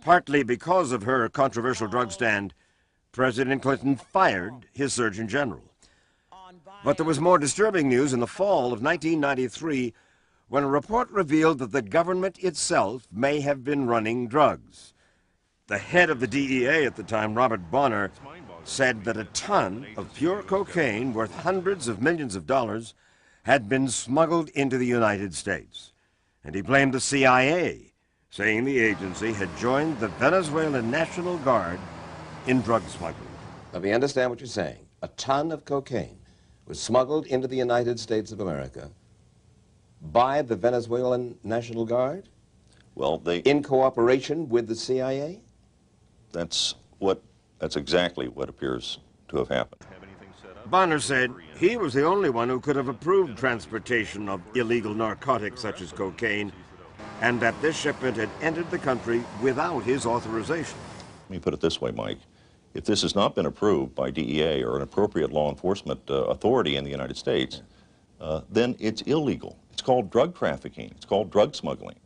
Partly because of her controversial drug stand, President Clinton fired his Surgeon General. But there was more disturbing news in the fall of 1993 when a report revealed that the government itself may have been running drugs. The head of the DEA at the time, Robert Bonner, said that a ton of pure cocaine worth hundreds of millions of dollars had been smuggled into the United States. And he blamed the CIA, saying the agency had joined the Venezuelan National Guard in drug smuggling. Let me understand what you're saying. A ton of cocaine was smuggled into the United States of America by the Venezuelan National Guard? Well, in cooperation with the CIA? That's exactly what appears to have happened. Bonner said he was the only one who could have approved transportation of illegal narcotics such as cocaine, and that this shipment had entered the country without his authorization. Let me put it this way, Mike. If this has not been approved by DEA or an appropriate law enforcement authority in the United States, then it's illegal. It's called drug trafficking. It's called drug smuggling.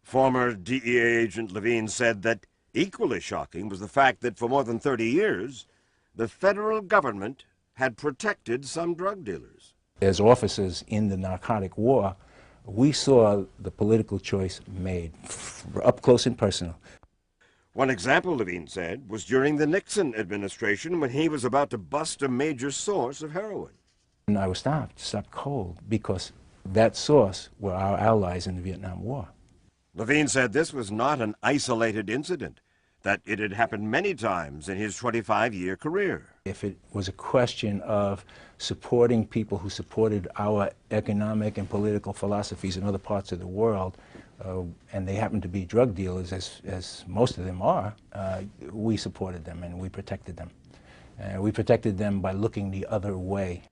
Former DEA agent Levine said that equally shocking was the fact that for more than 30 years, the federal government had protected some drug dealers. As officers in the narcotic war, we saw the political choice made up close and personal. One example, Levine said, was during the Nixon administration when he was about to bust a major source of heroin. And I was stopped cold, because that source were our allies in the Vietnam War. Levine said this was not an isolated incident, that it had happened many times in his 25-year career. If it was a question of supporting people who supported our economic and political philosophies in other parts of the world, and they happen to be drug dealers, as most of them are, we supported them and we protected them. We protected them by looking the other way.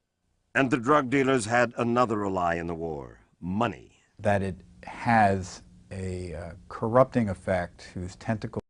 And the drug dealers had another ally in the war: money. That it has a corrupting effect whose tentacles